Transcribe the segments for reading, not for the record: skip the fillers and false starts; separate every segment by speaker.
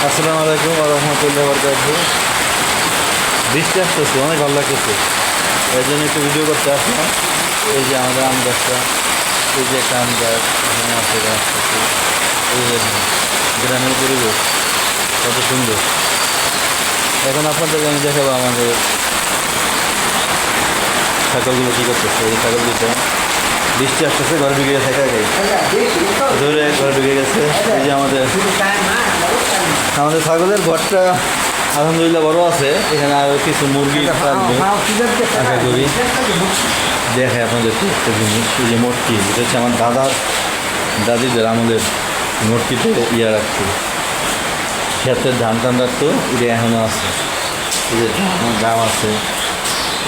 Speaker 1: আসসালামু আলাইকুম ওয়া রাহমাতুল্লাহি ওয়া বারাকাতুহু। বৃষ্টি আসতেছে, অনেক ভালো লাগতেছে, এই জন্য একটু ভিডিও করতে আসলাম। এই যে আমাদের আম গাছটা, এই যে একটা আম গাছ এখানে আছে, গাছ আছে, এই যে গ্রামের পরিবেশ কত সুন্দর। এখন আপনাদেরকে আমি দেখাবো আমাদের ছাগলগুলো কী করতেছে। এই ছাগল দুটো বৃষ্টি আসতেছে, ঘরে ঢুকে গেছে, একা একাই ধরে ঘরে ঢুকে গেছে। এই যে আমাদের ছাগলের ঘরটা আলহামদুলিল্লাহ বড় আছে, এখানে আরও কিছু মুরগি থাকবে আশা করি। দেখে আপনাদেরকে একটা জিনিস, এই যে মটকি, এটা হচ্ছে আমার দাদিদের আমাদের মটকিতে রাখতো, ক্ষেতের ধান টান রাখতো, এটা এখনও আছে। এই যে গাছ আছে,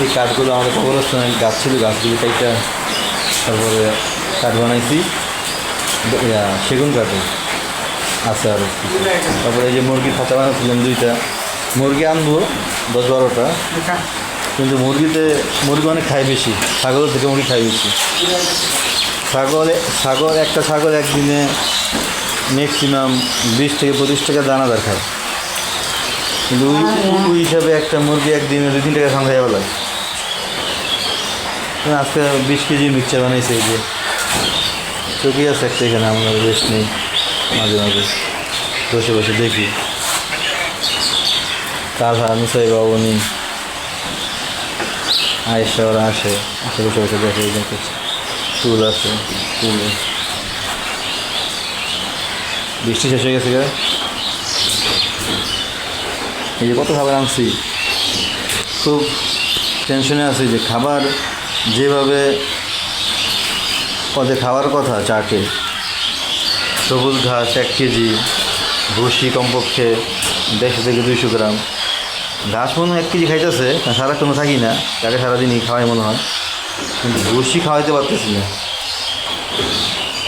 Speaker 1: এই কাঠগুলো আমাদের কবরস্থানের গাছ ছিল, গাছগুলো কাইটা তারপরে কাঠ বানাইছি, সেগুন কাঠে আছে আরও। তারপরে এই যে মুরগির খাঁচা বানাচ্ছিলাম, 2টা মুরগি আনবো, 10-12টা, কিন্তু মুরগি অনেক খায় বেশি, ছাগলের থেকে মুরগি খায় বেশি। একটা ছাগল একদিনে ম্যাক্সিমাম 20 থেকে 25 টাকা দানাদার খায়, কিন্তু ওই হিসাবে একটা মুরগি একদিনে 2-3 টাকা খান খাইয়া লাগে। আজকে 20 কেজি মিক্সচার বানাইছে। এই যে চকি আছে একটা, এখানে আমরা রেস্ট নেই, মাঝে মাঝে বসে বসে দেখি। তাজা মিসাই বাবনি আয়েশা ওরা আসে বসে বসে দেখে। চুল আছে, চুল বৃষ্টি শেষ হয়ে গেছে। এই যে কত খাবার আনছি, খুব টেনশনে আছি যে খাবার যেভাবে ওদের খাওয়ার কথা, চাটে সবুজ ঘাস 1 কেজি, ভুসি কমপক্ষে 150 থেকে 200 গ্রাম, ঘাস মনে হয় 1 কেজি খাইতেছে, সারাক্ষণ থাকি না, তাকে সারাদিনই খাওয়াই মনে হয়, কিন্তু ভুসি খাওয়াইতে পারতেছি না।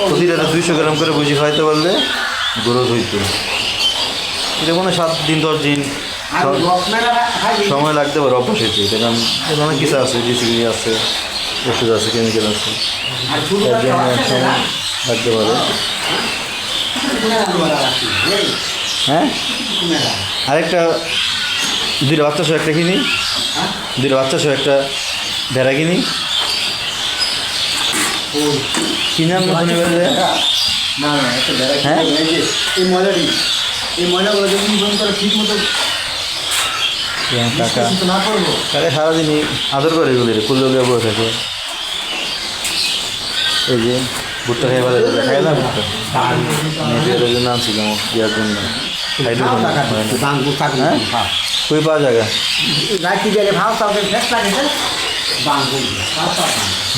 Speaker 1: প্রতিটা 200 গ্রাম করে ভুসি খাওয়াইতে পারলে গ্রোথ হইতো। এটা মনে হয় 7 দিন 10 দিন সময় লাগতে পারে অভ্যাস হইতে। এটা কারণ অনেক কিছু আছে, ডিসিপ্লিন আছে, ওষুধ আছে, কেমিক্যাল আছে, তার জন্য সময় লাগতে পারে। হ্যাঁ, আরেকটা 2টা বাচ্চা সহ একটা কিনি, 2টা বাচ্চা সহ একটা ভেড়া কিনি, কিনার মতন এবারে। হ্যাঁ, টাকা সারাদিনই আদর করে এগুলি কুল্লে বসে থাকে। এই যে ভুট্টা খাই ভালো খাই না, ভুট্টা মেয়েদের জন্য আনছিলাম ইয়ার জন্য, কই পাওয়া জায়গা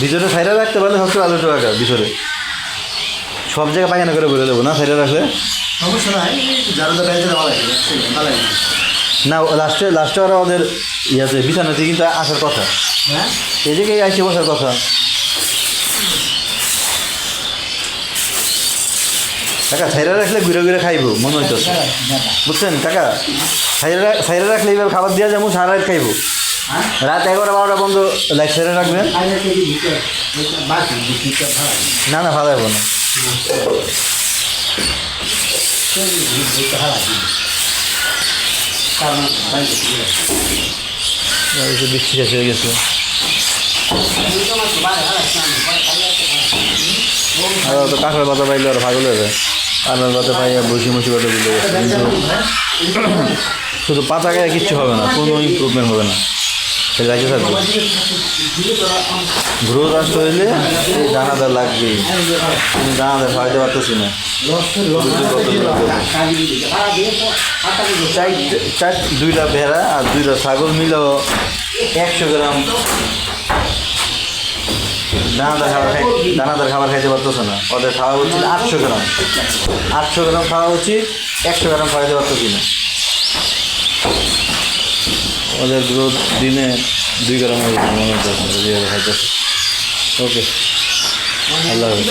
Speaker 1: ভিতরে সাইডে রাখতে পারলে সবচেয়ে ভালো টাকা। ভিতরে সব জায়গায় পায়খানা করে বলে দেবো না, সাইডে রাখলে না। লাস্টে ওরা ওদের ইয়াতে বিছানাতে কিন্তু আসার কথা, এই জায়গায় আসে বসার কথা। কাকা সাইডে রাখলে ঘুরে ঘুরে খাইব মনে হইতেছে, বুঝছেন কাকা? সাইডে রাখলে এইভাবে খাবার দেওয়া যাবো, সারা রাত খাইব। রাত 11-12টা বন্ধ লাইট সাইডে রাখবেন। না না, ভালো হবে না। বৃষ্টি শেষ হয়ে গেছে, তো কাঁকড়ার পাতা পাইলে আর ভাগল হবে। কাঁকড়ার পাতা পাইয়া বসি মসি পাতা দিলে, কিন্তু শুধু পাতা গায়ে কিচ্ছু হবে না, কোনো ইম্প্রুভমেন্ট হবে না, লাগে থাকবে। গ্রোথ আসতে হইলে দানাদার লাগবেই, কিন্তু দানাদার খাওয়াইতে পারতেছি না। 2টা ভেড়া আর 2টা ছাগল মিলেও 100 গ্রাম দানাদার খাবার খাইতে পারতেছে না। ওদের খাওয়া উচিত 800 গ্রাম, 800 গ্রাম খাওয়া উচিত, 100 গ্রাম খাওয়াইতে পারতেছি না। ওদের গ্রোথ দিনে 2 গ্রাম মনে হচ্ছে খাইতেছে। ওকে, আল্লাহ হাফেজ।